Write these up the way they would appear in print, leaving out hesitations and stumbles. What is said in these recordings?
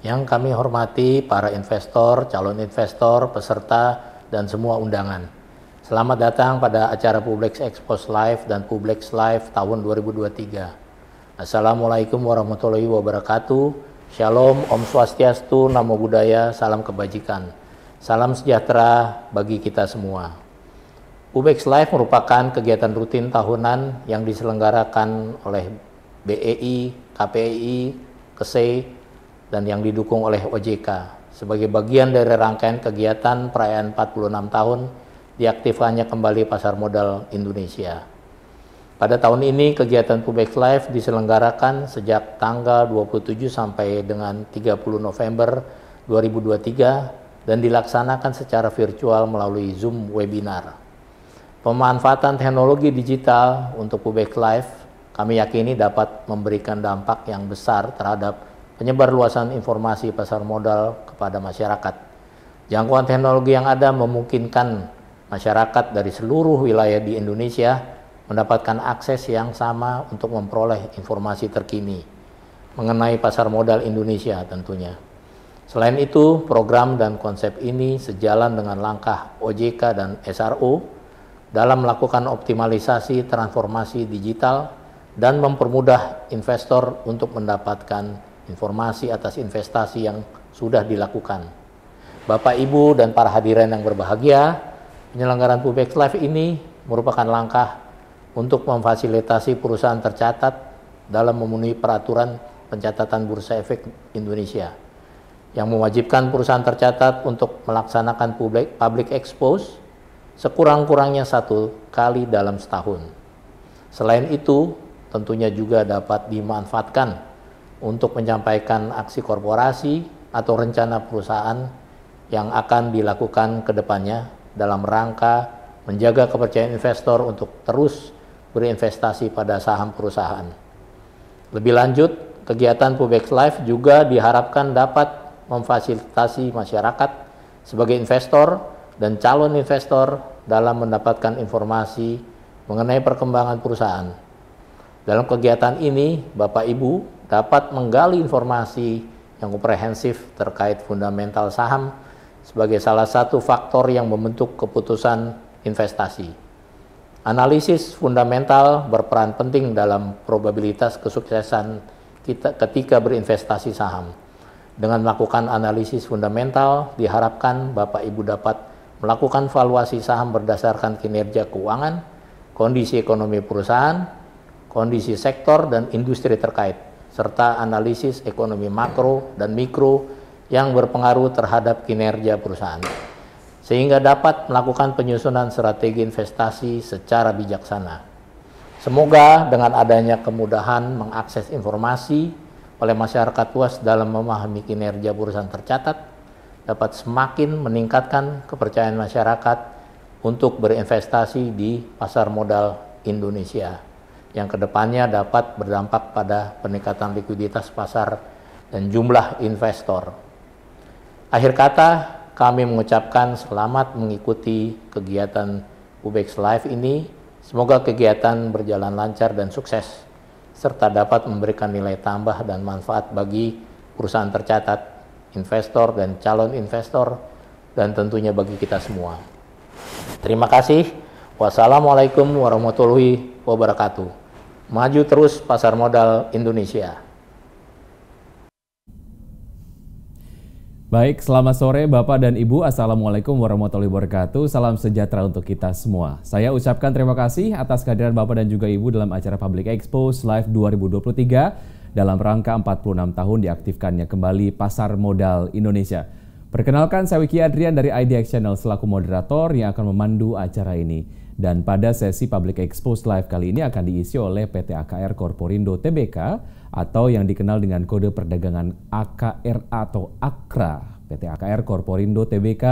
Yang kami hormati para investor, calon investor, peserta, dan semua undangan. Selamat datang pada acara Publix Expos Live dan Publix Live tahun 2023. Assalamualaikum warahmatullahi wabarakatuh. Shalom, Om Swastiastu, Namo Buddhaya, salam kebajikan. Salam sejahtera bagi kita semua. Publix Live merupakan kegiatan rutin tahunan yang diselenggarakan oleh BEI, KPI, KSEI, dan yang didukung oleh OJK sebagai bagian dari rangkaian kegiatan perayaan 46 tahun diaktifkannya kembali pasar modal Indonesia. Pada tahun ini kegiatan Publix Live diselenggarakan sejak tanggal 27 sampai dengan 30 November 2023 dan dilaksanakan secara virtual melalui Zoom webinar. Pemanfaatan teknologi digital untuk Publix Live kami yakini dapat memberikan dampak yang besar terhadap penyebarluasan informasi pasar modal kepada masyarakat. Jangkauan teknologi yang ada memungkinkan masyarakat dari seluruh wilayah di Indonesia mendapatkan akses yang sama untuk memperoleh informasi terkini mengenai pasar modal Indonesia tentunya. Selain itu, program dan konsep ini sejalan dengan langkah OJK dan SRO dalam melakukan optimalisasi transformasi digital dan mempermudah investor untuk mendapatkan informasi atas investasi yang sudah dilakukan. Bapak, Ibu, dan para hadirin yang berbahagia, penyelenggaraan Publix Live ini merupakan langkah untuk memfasilitasi perusahaan tercatat dalam memenuhi peraturan pencatatan Bursa Efek Indonesia yang mewajibkan perusahaan tercatat untuk melaksanakan public expose sekurang-kurangnya 1 kali dalam setahun. Selain itu, tentunya juga dapat dimanfaatkan untuk menyampaikan aksi korporasi atau rencana perusahaan yang akan dilakukan ke depannya dalam rangka menjaga kepercayaan investor untuk terus berinvestasi pada saham perusahaan. Lebih lanjut, kegiatan Publix Live juga diharapkan dapat memfasilitasi masyarakat sebagai investor dan calon investor dalam mendapatkan informasi mengenai perkembangan perusahaan. Dalam kegiatan ini, Bapak Ibu dapat menggali informasi yang komprehensif terkait fundamental saham sebagai salah satu faktor yang membentuk keputusan investasi. Analisis fundamental berperan penting dalam probabilitas kesuksesan kita ketika berinvestasi saham. Dengan melakukan analisis fundamental, diharapkan Bapak Ibu dapat melakukan valuasi saham berdasarkan kinerja keuangan, kondisi ekonomi perusahaan, kondisi sektor dan industri terkait, serta analisis ekonomi makro dan mikro yang berpengaruh terhadap kinerja perusahaan, sehingga dapat melakukan penyusunan strategi investasi secara bijaksana. Semoga dengan adanya kemudahan mengakses informasi oleh masyarakat luas dalam memahami kinerja perusahaan tercatat, dapat semakin meningkatkan kepercayaan masyarakat untuk berinvestasi di pasar modal Indonesia yang kedepannya dapat berdampak pada peningkatan likuiditas pasar dan jumlah investor. Akhir kata, kami mengucapkan selamat mengikuti kegiatan Publix Live ini. Semoga kegiatan berjalan lancar dan sukses, serta dapat memberikan nilai tambah dan manfaat bagi perusahaan tercatat, investor dan calon investor, dan tentunya bagi kita semua. Terima kasih. Wassalamualaikum warahmatullahi wabarakatuh. Maju terus pasar modal Indonesia. Baik, selamat sore Bapak dan Ibu. Assalamualaikum warahmatullahi wabarakatuh. Salam sejahtera untuk kita semua. Saya ucapkan terima kasih atas kehadiran Bapak dan juga Ibu dalam acara Public Expos Live 2023 dalam rangka 46 tahun diaktifkannya kembali pasar modal Indonesia. Perkenalkan, saya Wiki Adrian dari IDX Channel selaku moderator yang akan memandu acara ini. Dan pada sesi Public Expos Live kali ini akan diisi oleh PT AKR Corporindo Tbk atau yang dikenal dengan kode perdagangan AKRA atau AKRA. PT AKR Corporindo Tbk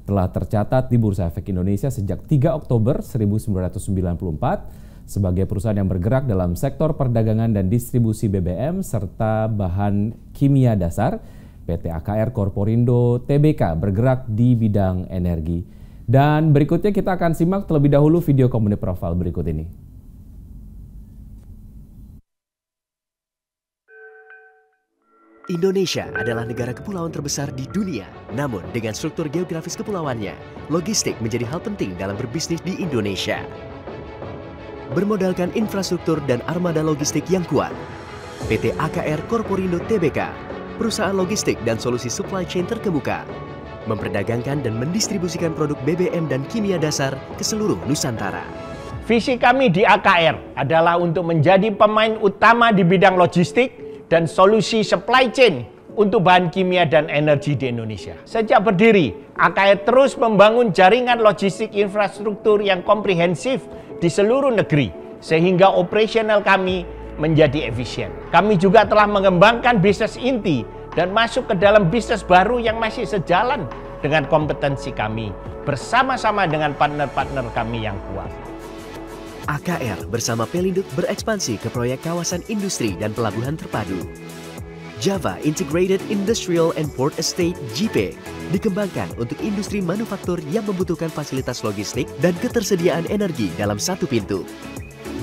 telah tercatat di Bursa Efek Indonesia sejak 3 Oktober 1994 sebagai perusahaan yang bergerak dalam sektor perdagangan dan distribusi BBM serta bahan kimia dasar. PT AKR Corporindo Tbk bergerak di bidang energi. Dan berikutnya kita akan simak terlebih dahulu video company profile berikut ini. Indonesia adalah negara kepulauan terbesar di dunia. Namun, dengan struktur geografis kepulauannya, logistik menjadi hal penting dalam berbisnis di Indonesia. Bermodalkan infrastruktur dan armada logistik yang kuat, PT AKR Corporindo Tbk, perusahaan logistik dan solusi supply chain terkemuka, memperdagangkan dan mendistribusikan produk BBM dan kimia dasar ke seluruh Nusantara. Visi kami di AKR adalah untuk menjadi pemain utama di bidang logistik dan solusi supply chain untuk bahan kimia dan energi di Indonesia. Sejak berdiri, AKR terus membangun jaringan logistik infrastruktur yang komprehensif di seluruh negeri, sehingga operasional kami menjadi efisien. Kami juga telah mengembangkan bisnis inti dan masuk ke dalam bisnis baru yang masih sejalan dengan kompetensi kami, bersama-sama dengan partner-partner kami yang kuat. AKR bersama Pelindut berekspansi ke proyek kawasan industri dan pelabuhan terpadu. Java Integrated Industrial and Port Estate (JIPE) dikembangkan untuk industri manufaktur yang membutuhkan fasilitas logistik dan ketersediaan energi dalam satu pintu.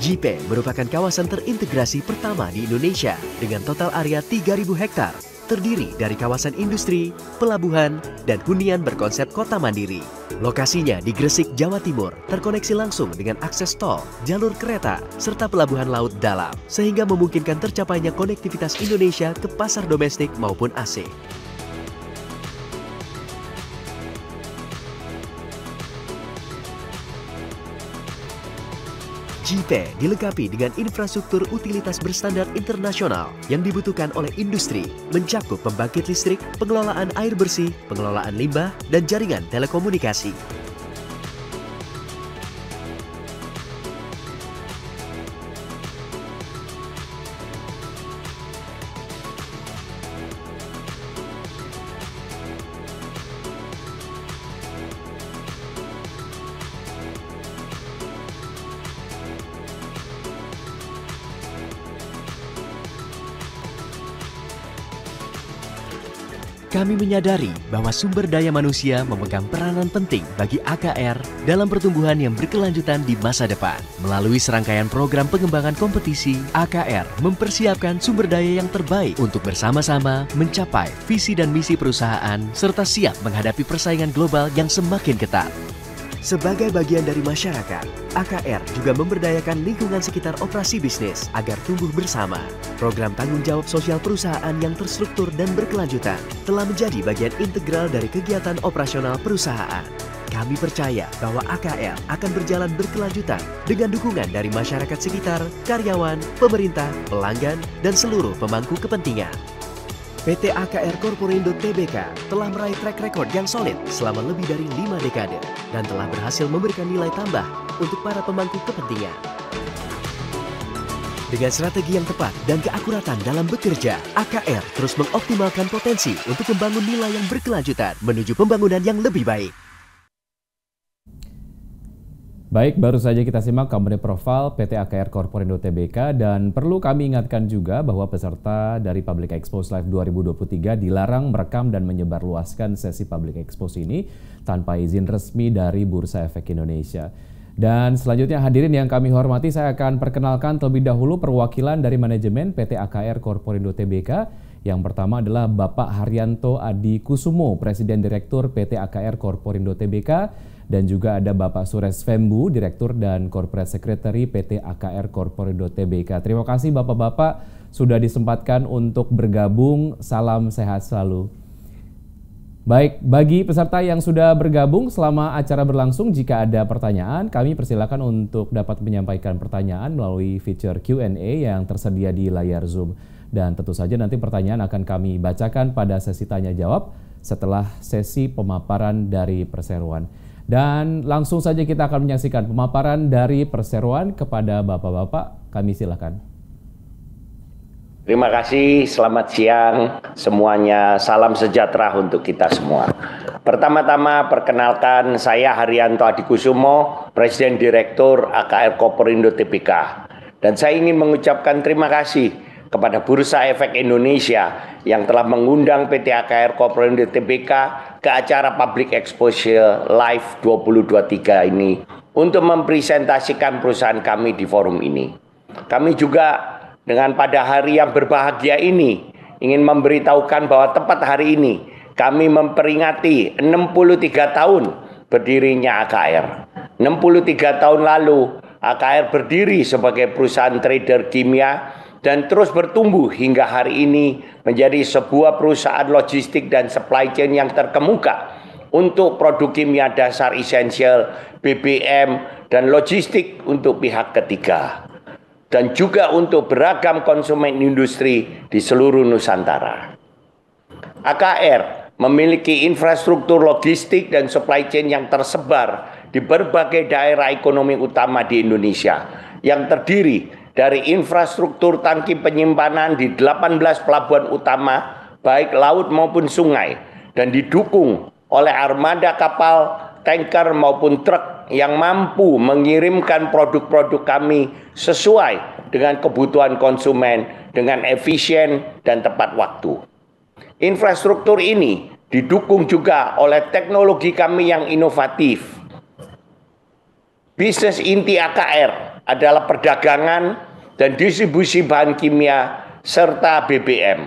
JIPE merupakan kawasan terintegrasi pertama di Indonesia dengan total area 3.000 hektar, terdiri dari kawasan industri, pelabuhan, dan hunian berkonsep kota mandiri. Lokasinya di Gresik, Jawa Timur, terkoneksi langsung dengan akses tol, jalur kereta, serta pelabuhan laut dalam, sehingga memungkinkan tercapainya konektivitas Indonesia ke pasar domestik maupun asing. JIPE dilengkapi dengan infrastruktur utilitas berstandar internasional yang dibutuhkan oleh industri, mencakup pembangkit listrik, pengelolaan air bersih, pengelolaan limbah, dan jaringan telekomunikasi. Kami menyadari bahwa sumber daya manusia memegang peranan penting bagi AKR dalam pertumbuhan yang berkelanjutan di masa depan. Melalui serangkaian program pengembangan kompetisi, AKR mempersiapkan sumber daya yang terbaik untuk bersama-sama mencapai visi dan misi perusahaan serta siap menghadapi persaingan global yang semakin ketat. Sebagai bagian dari masyarakat, AKR juga memberdayakan lingkungan sekitar operasi bisnis agar tumbuh bersama. Program tanggung jawab sosial perusahaan yang terstruktur dan berkelanjutan telah menjadi bagian integral dari kegiatan operasional perusahaan. Kami percaya bahwa AKR akan berjalan berkelanjutan dengan dukungan dari masyarakat sekitar, karyawan, pemerintah, pelanggan, dan seluruh pemangku kepentingan. PT AKR Corporindo Tbk telah meraih track record yang solid selama lebih dari 5 dekade dan telah berhasil memberikan nilai tambah untuk para pemangku kepentingan. Dengan strategi yang tepat dan keakuratan dalam bekerja, AKR terus mengoptimalkan potensi untuk membangun nilai yang berkelanjutan menuju pembangunan yang lebih baik. Baik, baru saja kita simak company profile PT AKR Corporindo Tbk dan perlu kami ingatkan juga bahwa peserta dari Public Expose Live 2023 dilarang merekam dan menyebarluaskan sesi Public Expose ini tanpa izin resmi dari Bursa Efek Indonesia. Dan selanjutnya hadirin yang kami hormati, saya akan perkenalkan terlebih dahulu perwakilan dari manajemen PT AKR Corporindo Tbk. Yang pertama adalah Bapak Haryanto Adi Kusumo, Presiden Direktur PT AKR Corporindo Tbk. Dan juga ada Bapak Suresh Vembu, Direktur dan Corporate Secretary PT AKR Corporindo Tbk. Terima kasih Bapak-Bapak sudah disempatkan untuk bergabung. Salam sehat selalu. Baik, bagi peserta yang sudah bergabung selama acara berlangsung, jika ada pertanyaan, kami persilakan untuk dapat menyampaikan pertanyaan melalui fitur Q&A yang tersedia di layar Zoom. Dan tentu saja nanti pertanyaan akan kami bacakan pada sesi tanya jawab setelah sesi pemaparan dari perseroan. Dan langsung saja kita akan menyaksikan pemaparan dari perseroan kepada Bapak-Bapak. Kami silakan. Terima kasih, selamat siang semuanya, salam sejahtera untuk kita semua. Pertama-tama perkenalkan saya Haryanto Adi Kusumo, Presiden Direktur AKR Corporindo Tbk. Dan saya ingin mengucapkan terima kasih kepada Bursa Efek Indonesia yang telah mengundang PT AKR Corporindo Tbk ke acara Public Exposure Live 2023 ini untuk mempresentasikan perusahaan kami di forum ini. Kami juga dengan pada hari yang berbahagia ini ingin memberitahukan bahwa tepat hari ini kami memperingati 63 tahun berdirinya AKR. 63 tahun lalu AKR berdiri sebagai perusahaan trader kimia dan terus bertumbuh hingga hari ini menjadi sebuah perusahaan logistik dan supply chain yang terkemuka untuk produk kimia dasar esensial, BBM, dan logistik untuk pihak ketiga. Dan juga untuk beragam konsumen industri di seluruh Nusantara. AKR memiliki infrastruktur logistik dan supply chain yang tersebar di berbagai daerah ekonomi utama di Indonesia yang terdiri dari infrastruktur tangki penyimpanan di 18 pelabuhan utama baik laut maupun sungai dan didukung oleh armada kapal, tanker maupun truk yang mampu mengirimkan produk-produk kami sesuai dengan kebutuhan konsumen dengan efisien dan tepat waktu. Infrastruktur ini didukung juga oleh teknologi kami yang inovatif. Bisnis inti AKR adalah perdagangan dan distribusi bahan kimia serta BBM.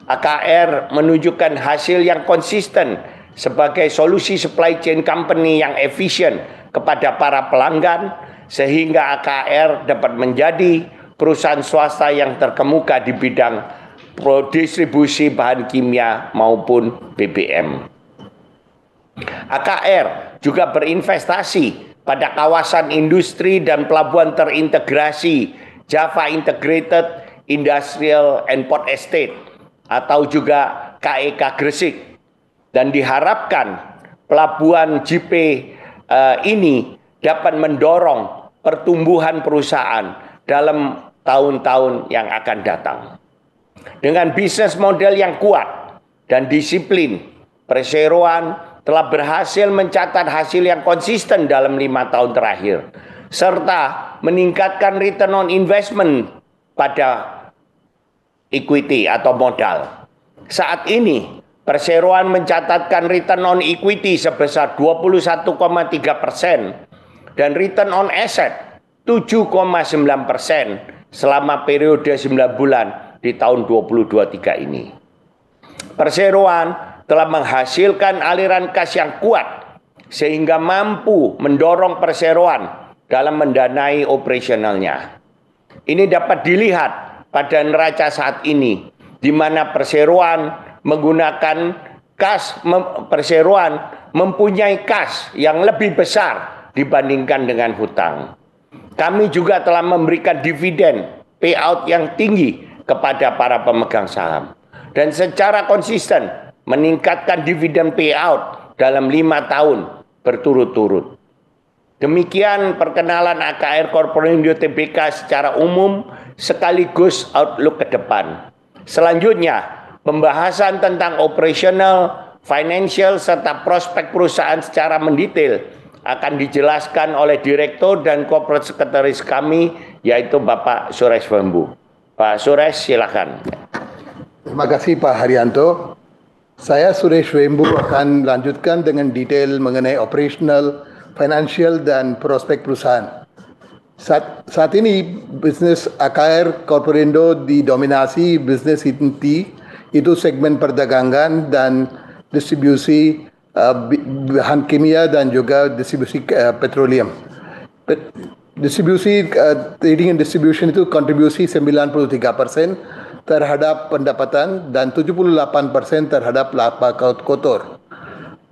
AKR menunjukkan hasil yang konsisten sebagai solusi supply chain company yang efisien kepada para pelanggan, sehingga AKR dapat menjadi perusahaan swasta yang terkemuka di bidang distribusi bahan kimia maupun BBM. AKR juga berinvestasi pada kawasan industri dan pelabuhan terintegrasi Java Integrated Industrial and Port Estate atau juga KEK Gresik, dan diharapkan pelabuhan JP ini dapat mendorong pertumbuhan perusahaan dalam tahun-tahun yang akan datang. Dengan bisnis model yang kuat dan disiplin, perseroan telah berhasil mencatat hasil yang konsisten dalam 5 tahun terakhir, serta meningkatkan return on investment pada equity atau modal. Saat ini, perseroan mencatatkan return on equity sebesar 21,3% dan return on asset 7,9% selama periode 9 bulan di tahun 2023 ini. Perseroan telah menghasilkan aliran kas yang kuat sehingga mampu mendorong perseroan dalam mendanai operasionalnya. Ini dapat dilihat pada neraca saat ini, di mana perseroan menggunakan kas, perseroan mempunyai kas yang lebih besar dibandingkan dengan hutang. Kami juga telah memberikan dividen payout yang tinggi kepada para pemegang saham dan secara konsisten meningkatkan dividen payout dalam 5 tahun berturut-turut. Demikian perkenalan AKR Corporindo Tbk secara umum sekaligus outlook ke depan. Selanjutnya, pembahasan tentang operational, financial, serta prospek perusahaan secara mendetail akan dijelaskan oleh Direktur dan Corporate Secretaris kami, yaitu Bapak Suresh Wembu. Pak Suresh, silakan. Terima kasih Pak Haryanto. Saya Suresh Wembu akan lanjutkan dengan detail mengenai operational, financial, dan prospek perusahaan. Saat ini bisnis AKR Corporindo didominasi bisnis inti, itu segmen perdagangan dan distribusi bahan kimia dan juga distribusi petroleum. Distribusi trading and distribution itu kontribusi 93% terhadap pendapatan dan 78% terhadap laba kotor.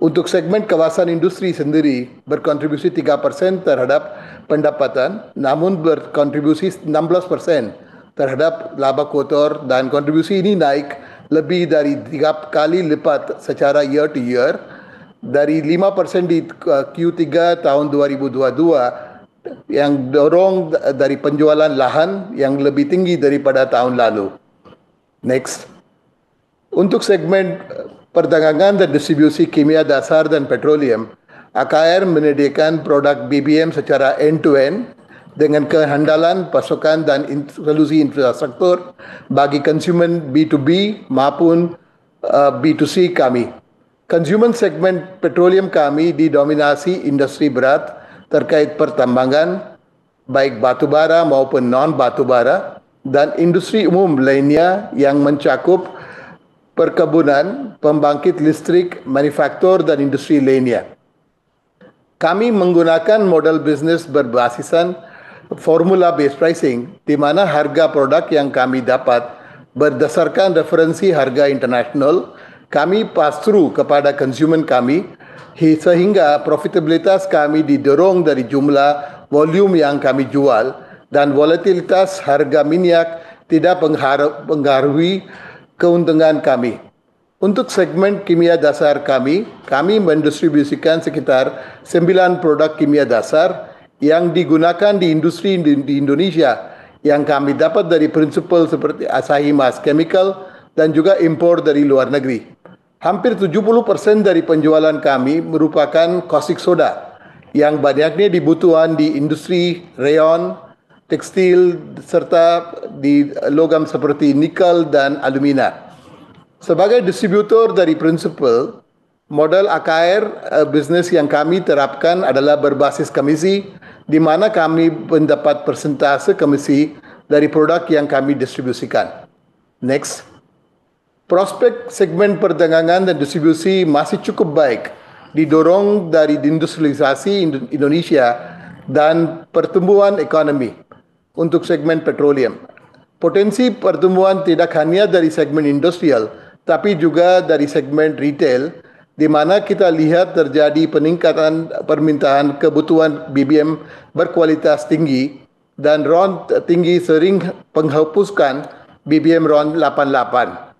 Untuk segmen kawasan industri sendiri berkontribusi 3% terhadap pendapatan, namun berkontribusi 16% terhadap laba kotor, dan kontribusi ini naik lebih dari 3 kali lipat secara year to year, dari 5% di Q3 tahun 2022 yang dorong dari penjualan lahan yang lebih tinggi daripada tahun lalu. Next. Untuk segmen perdagangan dan distribusi kimia dasar dan petroleum, AKR menyediakan produk BBM secara end-to-end dengan kehandalan pasokan dan solusi infrastruktur bagi konsumen B2B maupun B2C kami. Konsumen segmen petroleum kami didominasi industri berat terkait pertambangan, baik batubara maupun non-batubara, dan industri umum lainnya yang mencakup perkebunan, pembangkit listrik, manufaktur, dan industri lainnya. Kami menggunakan model bisnis berbasisan formula based pricing, di mana harga produk yang kami dapat berdasarkan referensi harga internasional, kami pass through kepada konsumen kami, sehingga profitabilitas kami didorong dari jumlah volume yang kami jual, dan volatilitas harga minyak tidak mengaruhi keuntungan kami. Untuk segmen kimia dasar kami mendistribusikan sekitar 9 produk kimia dasar yang digunakan di industri di Indonesia yang kami dapat dari prinsipal seperti Asahi Mas Chemical dan juga impor dari luar negeri. Hampir 70% dari penjualan kami merupakan caustic soda yang banyaknya dibutuhkan di industri rayon, tekstil, serta di logam seperti nikel dan alumina. Sebagai distributor dari prinsipal, model AKR bisnis yang kami terapkan adalah berbasis komisi, di mana kami mendapat persentase komisi dari produk yang kami distribusikan. Next. Prospek segmen perdagangan dan distribusi masih cukup baik, didorong dari industrialisasi Indonesia dan pertumbuhan ekonomi. Untuk segmen petroleum, potensi pertumbuhan tidak hanya dari segmen industrial, tapi juga dari segmen retail, di mana kita lihat terjadi peningkatan permintaan kebutuhan BBM berkualitas tinggi dan RON tinggi sering menghapuskan BBM RON 88.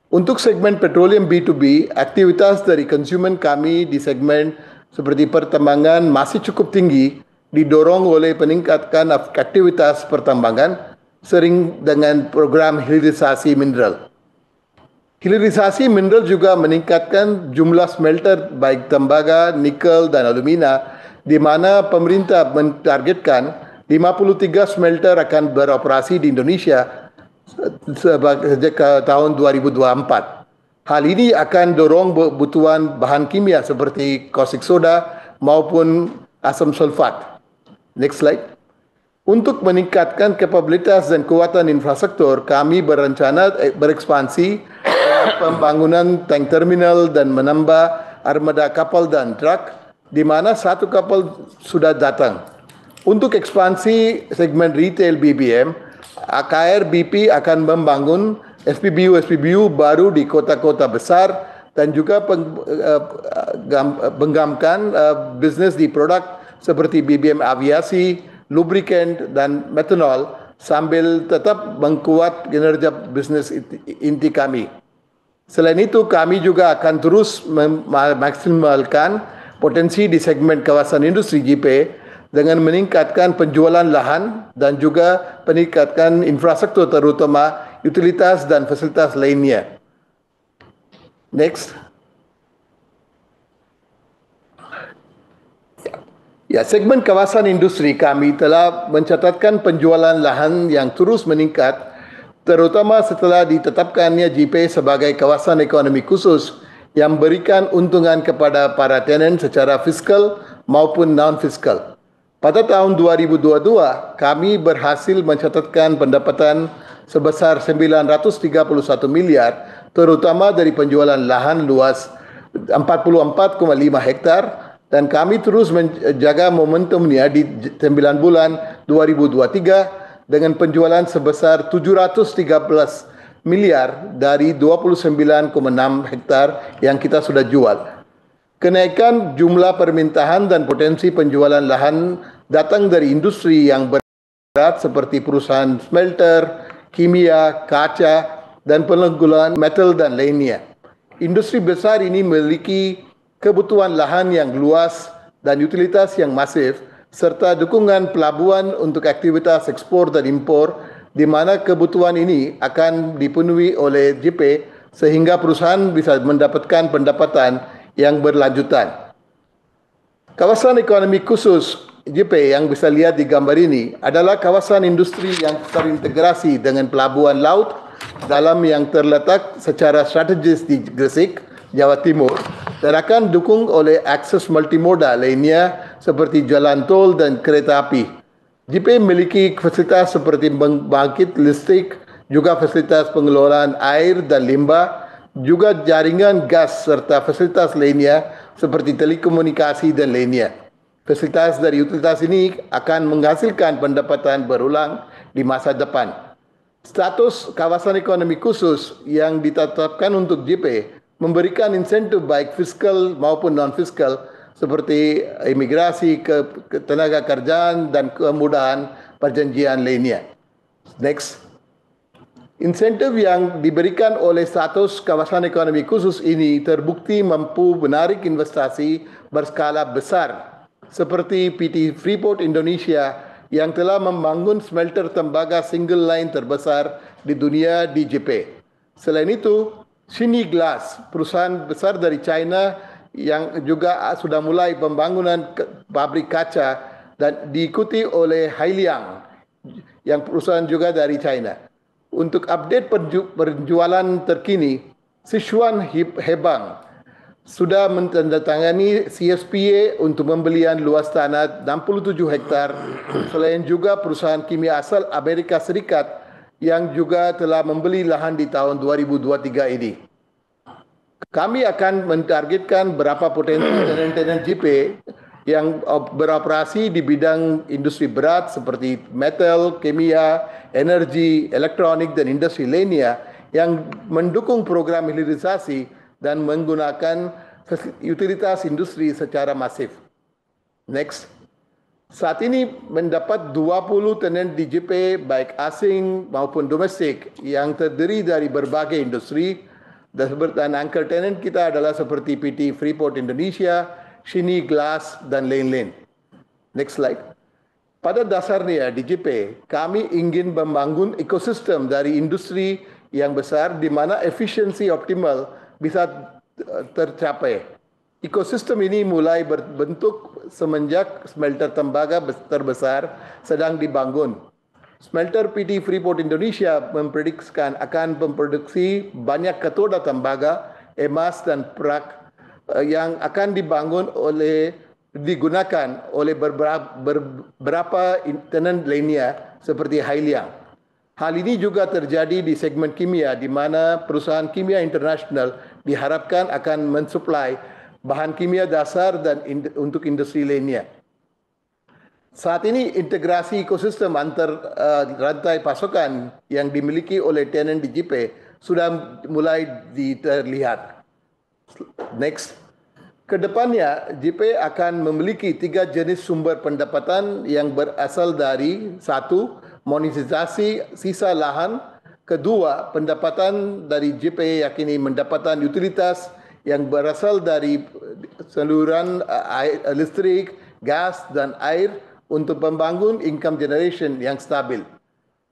Untuk segmen petroleum B2B, aktivitas dari konsumen kami di segmen seperti pertambangan masih cukup tinggi, didorong oleh peningkatan aktivitas pertambangan, sering dengan program hilirisasi mineral. Hilirisasi mineral juga meningkatkan jumlah smelter baik tembaga, nikel, dan alumina, di mana pemerintah mentargetkan 53 smelter akan beroperasi di Indonesia sejak tahun 2024. Hal ini akan dorong kebutuhan bahan kimia seperti caustic soda maupun asam sulfat. Next slide. Untuk meningkatkan kapabilitas dan kekuatan infrastruktur, kami berencana berekspansi pembangunan tank terminal dan menambah armada kapal dan truk, di mana satu kapal sudah datang. Untuk ekspansi segmen retail BBM, AKR BP akan membangun SPBU baru di kota-kota besar dan juga mengembangkan bisnis di produk seperti BBM aviasi, lubricant, dan methanol sambil tetap mengkuat kinerja bisnis inti kami. Selain itu, kami juga akan terus memaksimalkan potensi di segmen kawasan industri JP dengan meningkatkan penjualan lahan dan juga meningkatkan infrastruktur terutama utilitas dan fasilitas lainnya. Next. Ya, segmen kawasan industri kami telah mencatatkan penjualan lahan yang terus meningkat, terutama setelah ditetapkannya JP sebagai kawasan ekonomi khusus yang berikan untungan kepada para tenant secara fiskal maupun non-fiskal. Pada tahun 2022, kami berhasil mencatatkan pendapatan sebesar 931 miliar, terutama dari penjualan lahan luas 44,5 hektar, dan kami terus menjaga momentumnya di 9 bulan 2023 dengan penjualan sebesar 713 miliar dari 29,6 hektar yang kita sudah jual. Kenaikan jumlah permintaan dan potensi penjualan lahan datang dari industri yang berat seperti perusahaan smelter, kimia, kaca, dan penggunaan metal dan lainnya. Industri besar ini memiliki kebutuhan lahan yang luas dan utilitas yang masif, serta dukungan pelabuhan untuk aktivitas ekspor dan impor, di mana kebutuhan ini akan dipenuhi oleh JP sehingga perusahaan bisa mendapatkan pendapatan yang berlanjutan. Kawasan ekonomi khusus JP yang bisa lihat di gambar ini adalah kawasan industri yang terintegrasi dengan pelabuhan laut dalam yang terletak secara strategis di Gresik, Jawa Timur, dan akan dukung oleh akses multimoda lainnya seperti jalan tol dan kereta api. JP memiliki fasilitas seperti pembangkit listrik, juga fasilitas pengelolaan air dan limbah, juga jaringan gas serta fasilitas lainnya seperti telekomunikasi dan lainnya. Fasilitas dari utilitas ini akan menghasilkan pendapatan berulang di masa depan. Status kawasan ekonomi khusus yang ditetapkan untuk JP memberikan insentif baik fiskal maupun non-fiskal seperti imigrasi, tenaga kerjaan, dan kemudahan perjanjian lainnya. Next. Insentif yang diberikan oleh status kawasan ekonomi khusus ini terbukti mampu menarik investasi berskala besar seperti PT Freeport Indonesia yang telah membangun smelter tembaga single line terbesar di dunia di JP. Selain itu, Sini Glass, perusahaan besar dari China yang juga sudah mulai pembangunan pabrik kaca dan diikuti oleh Hailiang yang perusahaan juga dari China. Untuk update penjualan terkini, Sichuan Hebang sudah menandatangani CSPA untuk pembelian luas tanah 67 hektar. Selain juga perusahaan kimia asal Amerika Serikat yang juga telah membeli lahan di tahun 2023 ini. Kami akan mentargetkan berapa potensi tenant-tenant JP yang beroperasi di bidang industri berat seperti metal, kimia, energi, elektronik, dan industri lainnya yang mendukung program hilirisasi dan menggunakan utilitas industri secara masif. Next. Saat ini mendapat 20 tenant di JP baik asing maupun domestik yang terdiri dari berbagai industri dan anchor tenant kita adalah seperti PT Freeport Indonesia, Sini Glass, dan lain-lain. Next slide. Pada dasarnya di JP, kami ingin membangun ekosistem dari industri yang besar di mana efisiensi optimal bisa tercapai. Ekosistem ini mulai berbentuk semenjak smelter tembaga terbesar sedang dibangun. Smelter PT Freeport Indonesia memprediksikan akan memproduksi banyak katoda tembaga, emas, dan perak yang akan digunakan oleh beberapa tenant lainnya seperti Hailiang. Hal ini juga terjadi di segmen kimia di mana perusahaan kimia internasional diharapkan akan mensuplai bahan kimia dasar dan untuk industri lainnya. Saat ini integrasi ekosistem antar rantai pasokan yang dimiliki oleh tenant di JP sudah mulai terlihat. Next. Kedepannya, JP akan memiliki 3 jenis sumber pendapatan yang berasal dari 1. Monetisasi sisa lahan. 2. Pendapatan dari JP yakni pendapatan utilitas yang berasal dari saluran listrik, gas, dan air untuk membangun income generation yang stabil.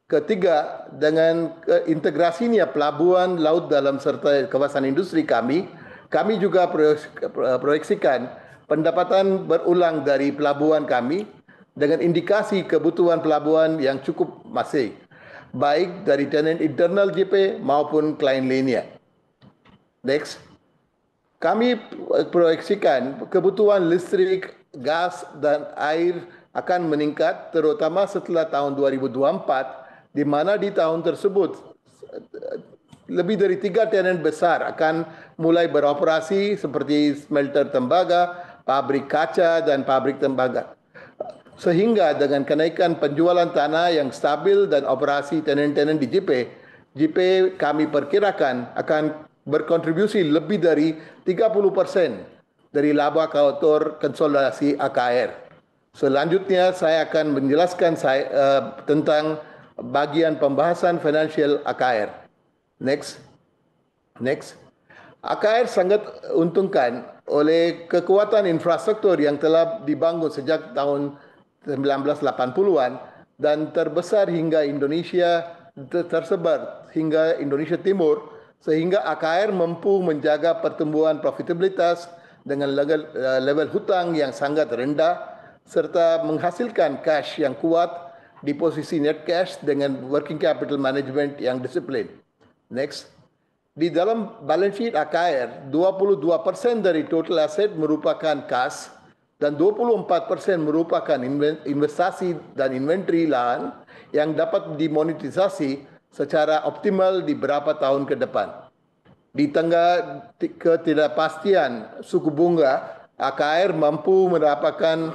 3. Dengan integrasinya pelabuhan laut dalam serta kawasan industri kami juga proyeksikan pendapatan berulang dari pelabuhan kami dengan indikasi kebutuhan pelabuhan yang cukup masih, baik dari tenant internal JP maupun klien lainnya. Next. Kami proyeksikan kebutuhan listrik, gas, dan air akan meningkat terutama setelah tahun 2024, di mana di tahun tersebut lebih dari 3 tenant besar akan mulai beroperasi seperti smelter tembaga, pabrik kaca, dan pabrik tembaga. Sehingga dengan kenaikan penjualan tanah yang stabil dan operasi tenant-tenant di JP kami perkirakan akan berkontribusi lebih dari 30% dari laba kotor konsolidasi AKR. Selanjutnya saya akan menjelaskan tentang bagian pembahasan finansial AKR. Next. AKR sangat untungkan oleh kekuatan infrastruktur yang telah dibangun sejak tahun 1980-an dan terbesar hingga Indonesia tersebar hingga Indonesia Timur, sehingga AKR mampu menjaga pertumbuhan profitabilitas dengan level hutang yang sangat rendah serta menghasilkan cash yang kuat di posisi net cash dengan working capital management yang disiplin. Next. Di dalam balance sheet AKR, 22% dari total aset merupakan kas dan 24% merupakan investasi dan inventory lahan yang dapat dimonetisasi secara optimal di beberapa tahun ke depan. Di tengah ketidakpastian suku bunga, AKR mampu menerapkan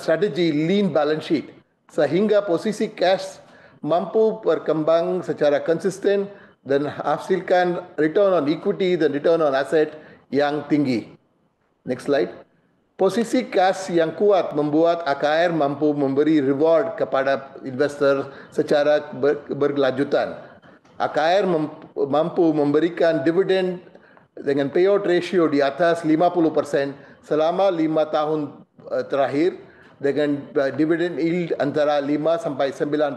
strategi lean balance sheet sehingga posisi cash mampu berkembang secara konsisten dan hasilkan return on equity dan return on asset yang tinggi. Next slide. Posisi cash yang kuat membuat AKR mampu memberi reward kepada investor secara berkelanjutan. AKR mampu memberikan dividen dengan payout ratio di atas 50% selama 5 tahun terakhir dengan dividen yield antara 5 sampai 9%.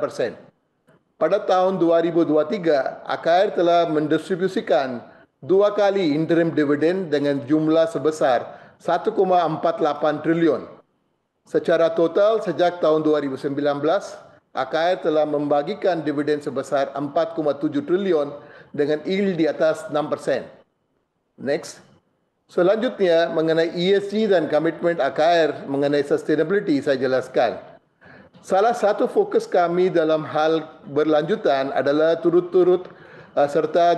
Pada tahun 2023, AKR telah mendistribusikan 2 kali interim dividen dengan jumlah sebesar 1,48 triliun. Secara total sejak tahun 2019, AKR telah membagikan dividen sebesar 4,7 triliun dengan yield di atas 6%. Next. Selanjutnya mengenai ESG dan komitmen AKR mengenai sustainability saya jelaskan. Salah satu fokus kami dalam hal berlanjutan adalah turut-turut serta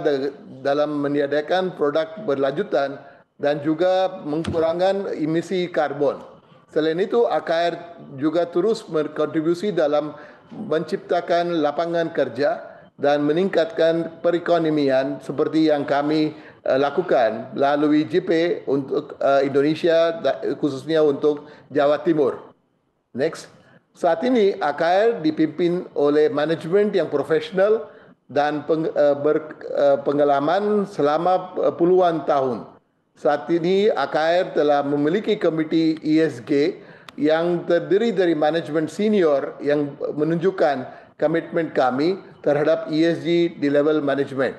dalam menyediakan produk berlanjutan dan juga mengurangkan emisi karbon. Selain itu, AKR juga terus berkontribusi dalam menciptakan lapangan kerja dan meningkatkan perekonomian seperti yang kami lakukan melalui JP untuk Indonesia, khususnya untuk Jawa Timur. Next. Saat ini AKR dipimpin oleh manajemen yang profesional dan berpengalaman selama puluhan tahun. Saat ini AKR telah memiliki komite ESG yang terdiri dari manajemen senior yang menunjukkan komitmen kami terhadap ESG di level manajemen.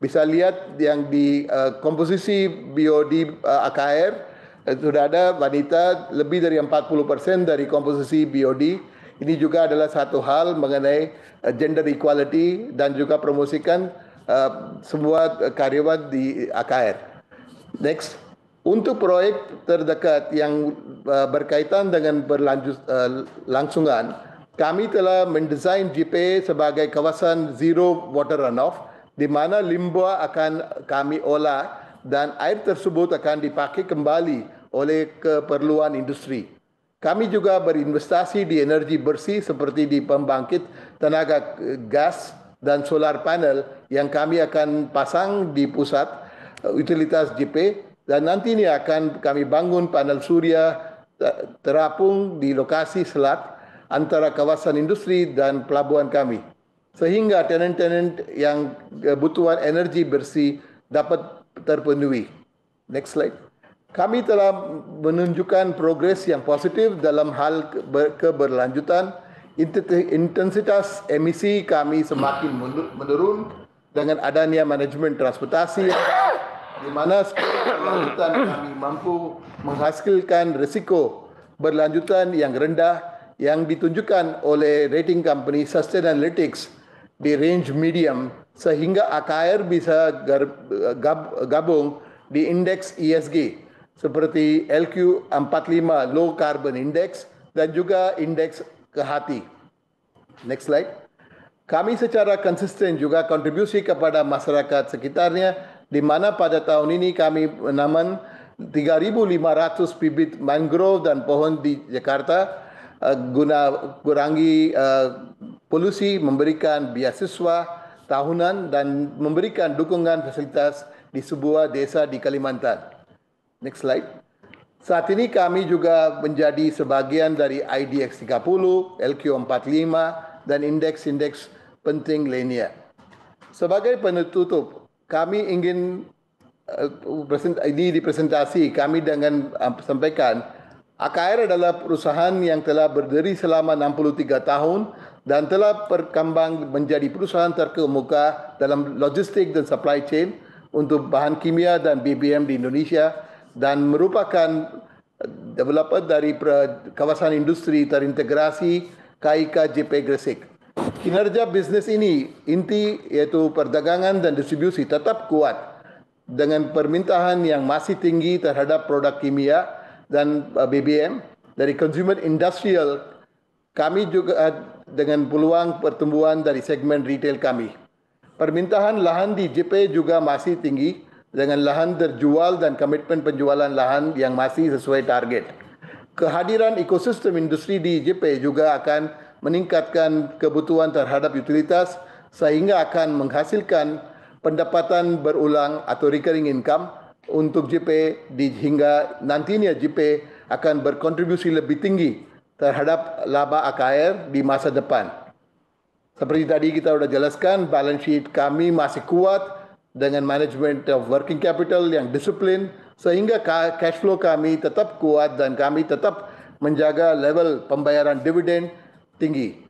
Bisa lihat yang di komposisi BOD AKR sudah ada wanita lebih dari 40% dari komposisi BOD. Ini juga adalah satu hal mengenai gender equality dan juga promosikan semua karyawan di AKR. Next, untuk proyek terdekat yang berkaitan dengan berlangsungan, kami telah mendesain JP sebagai kawasan zero water runoff, di mana limbah akan kami olah dan air tersebut akan dipakai kembali oleh keperluan industri. Kami juga berinvestasi di energi bersih seperti di pembangkit tenaga gas dan solar panel yang kami akan pasang di pusat utilitas JP dan nantinya akan kami bangun panel surya terapung di lokasi selat antara kawasan industri dan pelabuhan kami. Sehingga tenant-tenant yang kebutuhan energi bersih dapat terpenuhi. Next slide. Kami telah menunjukkan progres yang positif dalam hal keberlanjutan. Intensitas emisi kami semakin menurun dengan adanya manajemen transportasi di mana berlanjutan kami mampu menghasilkan risiko berlanjutan yang rendah yang ditunjukkan oleh rating company Sustainalytics di range medium sehingga AKR bisa gabung di indeks ESG seperti LQ45 Low Carbon Index dan juga indeks kehati. Next slide. Kami secara konsisten juga kontribusi kepada masyarakat sekitarnya di mana pada tahun ini kami menanam 3.500 bibit mangrove dan pohon di Jakarta guna kurangi polusi, memberikan beasiswa tahunan dan memberikan dukungan fasilitas di sebuah desa di Kalimantan. Next slide. Saat ini kami juga menjadi sebagian dari IDX 30, LQ45 dan indeks-indeks penting lainnya. Sebagai penutup, kami ingin ini dipresentasi kami dengan sampaikan AKR adalah perusahaan yang telah berdiri selama 63 tahun dan telah berkembang menjadi perusahaan terkemuka dalam logistik dan supply chain untuk bahan kimia dan BBM di Indonesia dan merupakan developer dari kawasan industri terintegrasi KIK JP Gresik. Kinerja bisnis ini inti yaitu perdagangan dan distribusi tetap kuat dengan permintaan yang masih tinggi terhadap produk kimia dan BBM dari consumer industrial. Kami juga dengan peluang pertumbuhan dari segmen retail kami. Permintaan lahan di JP juga masih tinggi dengan lahan terjual dan komitmen penjualan lahan yang masih sesuai target. Kehadiran ekosistem industri di JP juga akan meningkatkan kebutuhan terhadap utilitas sehingga akan menghasilkan pendapatan berulang atau recurring income untuk JP hingga nantinya JP akan berkontribusi lebih tinggi terhadap laba AKR di masa depan. Seperti tadi kita sudah jelaskan, balance sheet kami masih kuat dengan management of working capital yang disiplin sehingga cash flow kami tetap kuat dan kami tetap menjaga level pembayaran dividen tinggi.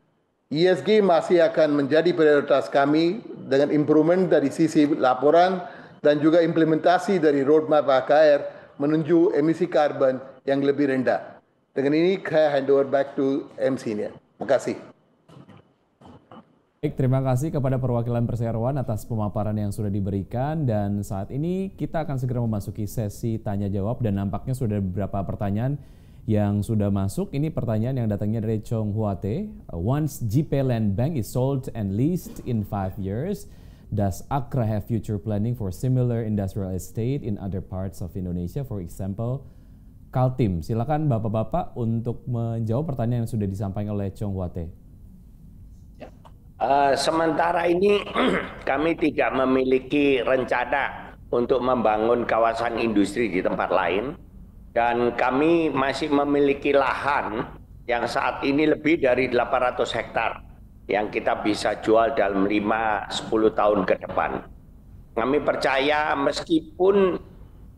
ESG masih akan menjadi prioritas kami dengan improvement dari sisi laporan dan juga implementasi dari roadmap AKR menuju emisi karbon yang lebih rendah. Dengan ini saya hand over back to MC-nya. Terima kasih. Baik, terima kasih kepada perwakilan perseroan atas pemaparan yang sudah diberikan dan saat ini kita akan segera memasuki sesi tanya jawab dan nampaknya sudah ada beberapa pertanyaan yang sudah masuk. Ini pertanyaan yang datangnya dari Chong Huate. Once JP Land Bank is sold and leased in 5 years, does Akra have future planning for similar industrial estate in other parts of Indonesia, for example, Kaltim? Silakan Bapak-bapak untuk menjawab pertanyaan yang sudah disampaikan oleh Chong Huate. Sementara ini kami tidak memiliki rencana untuk membangun kawasan industri di tempat lain dan kami masih memiliki lahan yang saat ini lebih dari 800 hektar yang kita bisa jual dalam 5-10 tahun ke depan. Kami percaya meskipun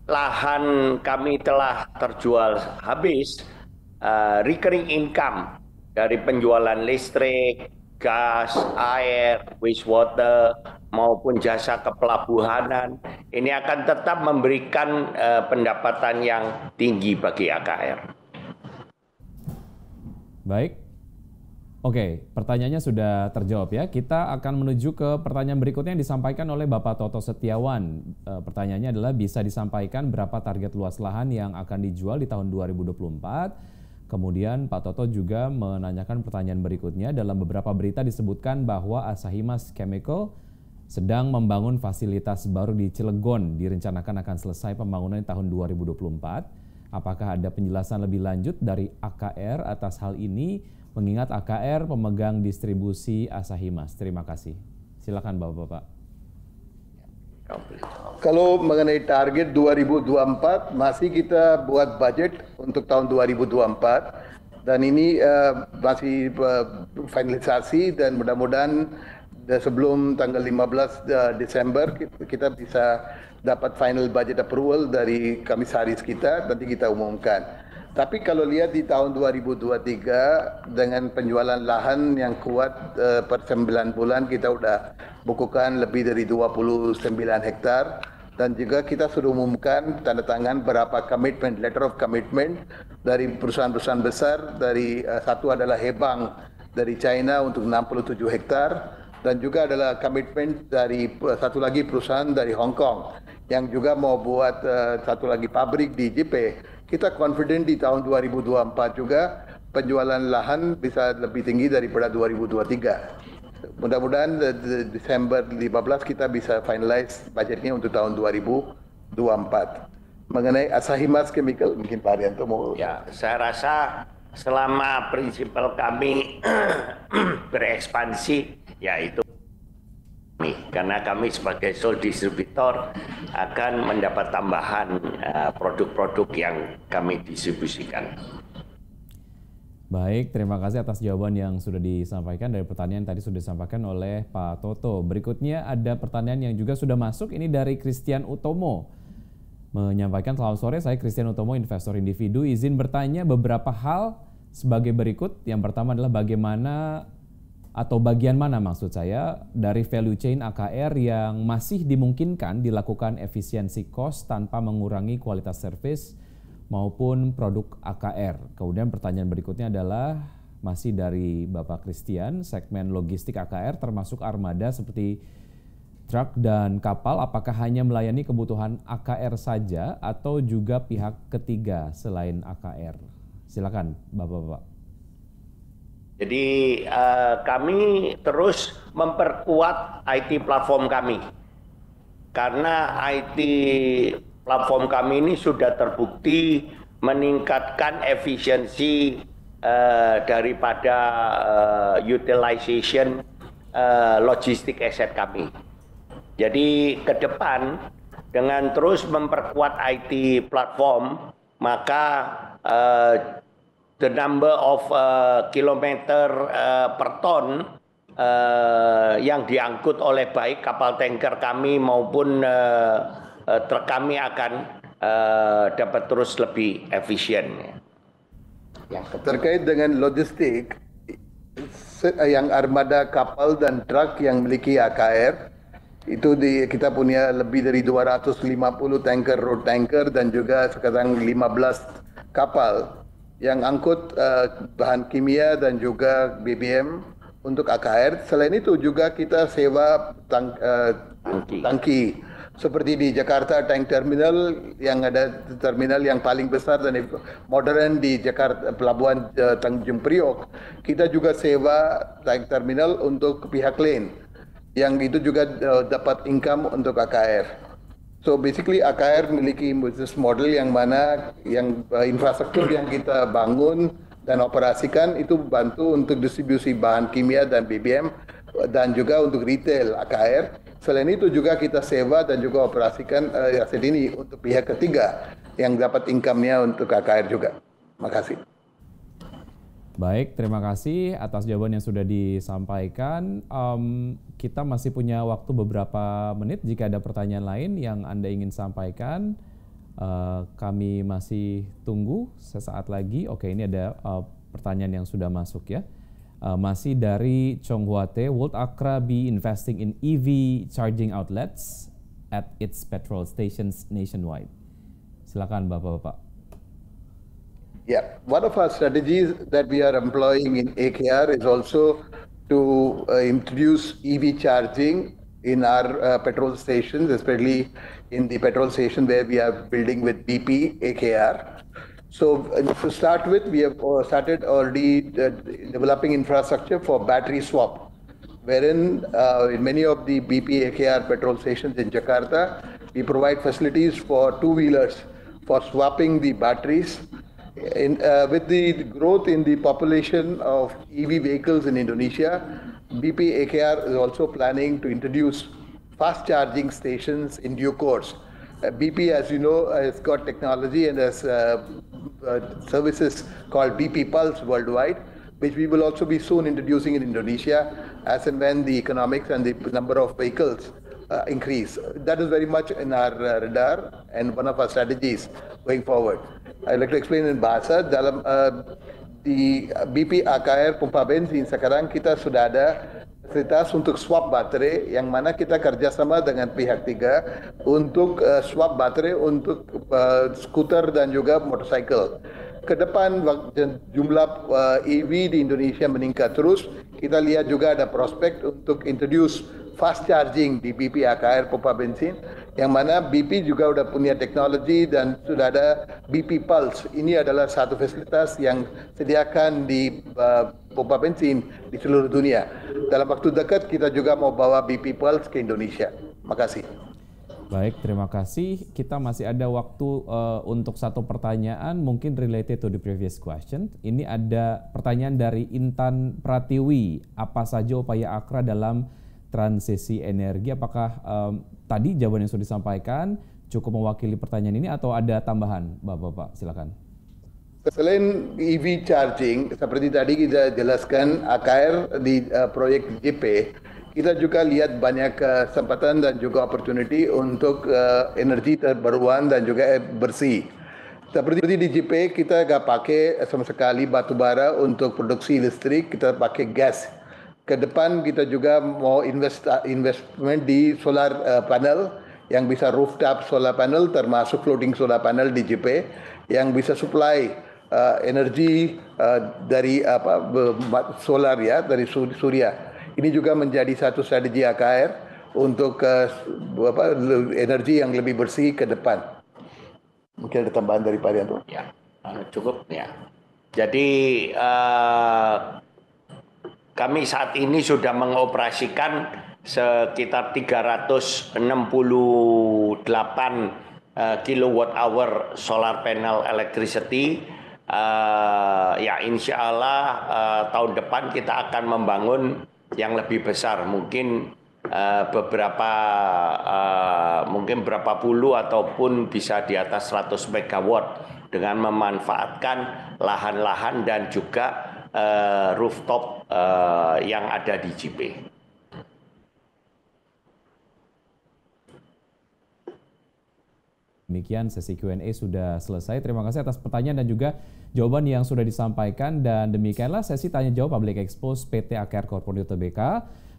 lahan kami telah terjual habis, recurring income dari penjualan listrik, gas, air, wastewater, maupun jasa kepelabuhanan, ini akan tetap memberikan pendapatan yang tinggi bagi AKR. Baik, oke, pertanyaannya sudah terjawab ya. Kita akan menuju ke pertanyaan berikutnya yang disampaikan oleh Bapak Toto Setiawan. Pertanyaannya adalah bisa disampaikan berapa target luas lahan yang akan dijual di tahun 2024? Kemudian Pak Toto juga menanyakan pertanyaan berikutnya. Dalam beberapa berita disebutkan bahwa Asahimas Chemical sedang membangun fasilitas baru di Cilegon. Direncanakan akan selesai pembangunan di tahun 2024. Apakah ada penjelasan lebih lanjut dari AKR atas hal ini? Mengingat AKR pemegang distribusi Asahimas. Terima kasih. Silakan Bapak-bapak. Kalau mengenai target 2024, masih kita buat budget untuk tahun 2024 dan ini masih finalisasi dan mudah-mudahan sebelum tanggal 15 Desember kita bisa dapat final budget approval dari komisaris kita, nanti kita umumkan. Tapi kalau lihat di tahun 2023 dengan penjualan lahan yang kuat per 9 bulan kita udah bukukan lebih dari 29 hektar dan juga kita sudah umumkan tanda tangan berapa komitmen, letter of commitment dari perusahaan-perusahaan besar, dari satu adalah Hebang dari China untuk 67 hektar dan juga adalah komitmen dari satu lagi perusahaan dari Hong Kong yang juga mau buat satu lagi pabrik di JP. Kita confident di tahun 2024 juga penjualan lahan bisa lebih tinggi daripada 2023. Mudah-mudahan Desember 15 kita bisa finalize budgetnya untuk tahun 2024. Mengenai Asahimas Chemical, mungkin Pak Arianto mau. Ya, saya rasa selama prinsipal kami berekspansi, yaitu karena kami sebagai sole distributor akan mendapat tambahan produk-produk yang kami distribusikan. Baik, terima kasih atas jawaban yang sudah disampaikan dari pertanyaan tadi sudah disampaikan oleh Pak Toto. Berikutnya ada pertanyaan yang juga sudah masuk, ini dari Christian Utomo. Menyampaikan, selamat sore, saya Christian Utomo, investor individu. Izin bertanya beberapa hal sebagai berikut. Yang pertama adalah bagaimana atau bagian mana maksud saya dari value chain AKR yang masih dimungkinkan dilakukan efisiensi cost tanpa mengurangi kualitas service maupun produk AKR. Kemudian pertanyaan berikutnya adalah masih dari Bapak Christian, segmen logistik AKR termasuk armada seperti truk dan kapal, apakah hanya melayani kebutuhan AKR saja atau juga pihak ketiga selain AKR? Silakan Bapak-bapak. Jadi kami terus memperkuat IT platform kami. Karena IT platform kami ini sudah terbukti meningkatkan efisiensi daripada utilization logistik aset kami. Jadi ke depan dengan terus memperkuat IT platform, maka the number of kilometer per ton yang diangkut oleh baik kapal tanker kami maupun truk kami akan dapat terus lebih efisien. Terkait dengan logistik, yang armada kapal dan truk yang memiliki AKR, itu kita punya lebih dari 250 tanker, road tanker, dan juga sekarang 15 kapal yang angkut bahan kimia dan juga BBM untuk AKR. Selain itu juga kita sewa tangki. Seperti di Jakarta Tank Terminal yang ada terminal yang paling besar dan modern di Jakarta, Pelabuhan Tanjung Priok. Kita juga sewa tank terminal untuk pihak lain yang itu juga dapat income untuk AKR. So basically AKR memiliki business model yang mana yang infrastruktur yang kita bangun dan operasikan itu bantu untuk distribusi bahan kimia dan BBM dan juga untuk retail AKR. Selain itu juga kita sewa dan juga operasikan aset ini untuk pihak ketiga yang dapat income-nya untuk AKR juga. Makasih. Baik, terima kasih atas jawaban yang sudah disampaikan. Kita masih punya waktu beberapa menit jika ada pertanyaan lain yang Anda ingin sampaikan. Kami masih tunggu sesaat lagi. Oke, ini ada pertanyaan yang sudah masuk ya. Masih dari Chong Hwate, would Akra be investing in EV charging outlets at its petrol stations nationwide? Silakan Bapak-bapak. Yeah, one of our strategies that we are employing in AKR is also to introduce EV charging in our petrol stations, especially in the petrol station where we are building with BP AKR. So to start with, we have started already developing infrastructure for battery swap, wherein in many of the BP AKR petrol stations in Jakarta, we provide facilities for two-wheelers for swapping the batteries. With the growth in the population of EV vehicles in Indonesia, BP AKR is also planning to introduce fast charging stations in due course. BP, as you know, has got technology and has services called BP Pulse worldwide, which we will also be soon introducing in Indonesia as and when the economics and the number of vehicles increase. That is very much in our radar and one of our strategies going forward. I'd like to explain in bahasa dalam di BP AKR pompa bensin sekarang kita sudah ada fasilitas untuk swap baterai yang mana kita kerjasama dengan pihak tiga untuk swap baterai untuk skuter dan juga motorcycle. Ke depan jumlah EV di Indonesia meningkat terus. Kita lihat juga ada prospek untuk introduce fast charging di BP AKR pompa bensin, yang mana BP juga udah punya teknologi dan sudah ada BP Pulse. Ini adalah satu fasilitas yang sediakan di pompa bensin di seluruh dunia. Dalam waktu dekat kita juga mau bawa BP Pulse ke Indonesia. Makasih. Baik, terima kasih. Kita masih ada waktu untuk satu pertanyaan, mungkin related to the previous question. Ini ada pertanyaan dari Intan Pratiwi. Apa saja upaya Akra dalam transisi energi? Apakah tadi jawaban yang sudah disampaikan cukup mewakili pertanyaan ini atau ada tambahan, Bapak-bapak? Silakan. Selain EV charging, seperti tadi kita jelaskan AKR di proyek JP, kita juga lihat banyak kesempatan dan juga opportunity untuk energi terbarukan dan juga bersih. Seperti di JP, kita nggak pakai sama sekali batu bara untuk produksi listrik, kita pakai gas. Ke depan kita juga mau investment di solar panel yang bisa rooftop solar panel termasuk floating solar panel di JP yang bisa supply energi dari solar ya, dari surya. Ini juga menjadi satu strategi AKR untuk energi yang lebih bersih ke depan. Mungkin ada tambahan dari Pak Rianto? Ya, cukup ya. Jadi kami saat ini sudah mengoperasikan sekitar 368 kilowatt hour solar panel electricity. Ya insya Allah tahun depan kita akan membangun yang lebih besar, mungkin mungkin berapa puluh ataupun bisa di atas 100 megawatt dengan memanfaatkan lahan-lahan dan juga rooftop yang ada di JP. Demikian sesi Q&A sudah selesai. Terima kasih atas pertanyaan dan juga jawaban yang sudah disampaikan. Dan demikianlah sesi tanya jawab Public Expose PT AKR Corporindo Tbk.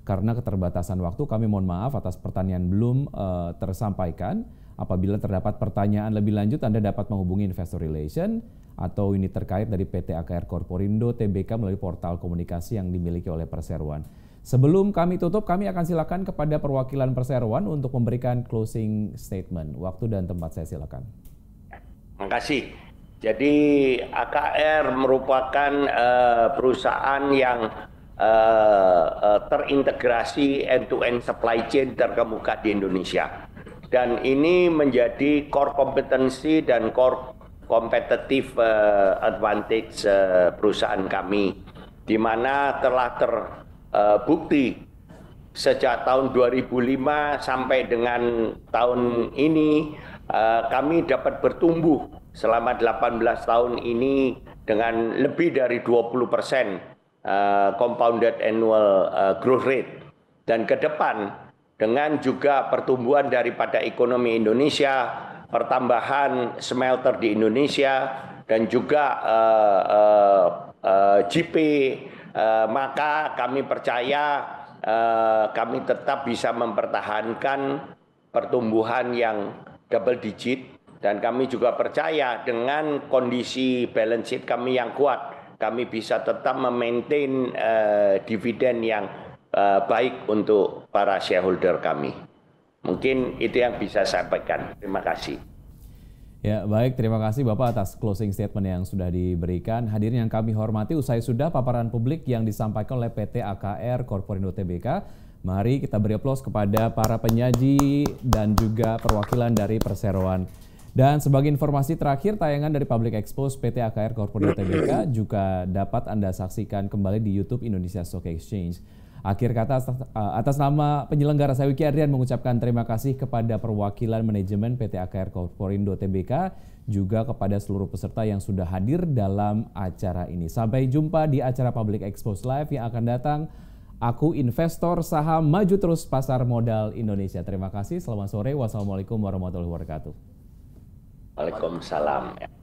Karena keterbatasan waktu, kami mohon maaf atas pertanyaan belum tersampaikan. Apabila terdapat pertanyaan lebih lanjut, Anda dapat menghubungi Investor Relation atau unit terkait dari PT AKR Corporindo Tbk melalui portal komunikasi yang dimiliki oleh Perseroan. Sebelum kami tutup, kami akan silakan kepada perwakilan Perseroan untuk memberikan closing statement. Waktu dan tempat saya silakan. Terima kasih. Jadi AKR merupakan perusahaan yang terintegrasi end-to-end supply chain terkemuka di Indonesia. Dan ini menjadi core kompetensi dan core competitive advantage perusahaan kami, di mana telah terbukti sejak tahun 2005 sampai dengan tahun ini kami dapat bertumbuh selama 18 tahun ini dengan lebih dari 20% compounded annual growth rate. Dan ke depan dengan juga pertumbuhan daripada ekonomi Indonesia, pertambahan smelter di Indonesia, dan juga JP, maka kami percaya kami tetap bisa mempertahankan pertumbuhan yang double digit, dan kami juga percaya dengan kondisi balance sheet kami yang kuat, kami bisa tetap memaintain dividen yang baik untuk para shareholder kami. Mungkin itu yang bisa saya sampaikan. Terima kasih. Ya, baik. Terima kasih Bapak atas closing statement yang sudah diberikan. Hadirin yang kami hormati, usai sudah paparan publik yang disampaikan oleh PT AKR Corporindo Tbk. Mari kita beri aplaus kepada para penyaji dan juga perwakilan dari Perseroan. Dan sebagai informasi terakhir, tayangan dari Public Expose PT AKR Corporindo Tbk juga dapat Anda saksikan kembali di YouTube Indonesia Stock Exchange. Akhir kata, atas nama penyelenggara, saya Wiki Adrian mengucapkan terima kasih kepada perwakilan manajemen PT AKR Corporindo Tbk, juga kepada seluruh peserta yang sudah hadir dalam acara ini. Sampai jumpa di acara Public Expose Live yang akan datang. Aku investor saham, maju terus pasar modal Indonesia. Terima kasih, selamat sore. Wassalamualaikum warahmatullahi wabarakatuh. Waalaikumsalam.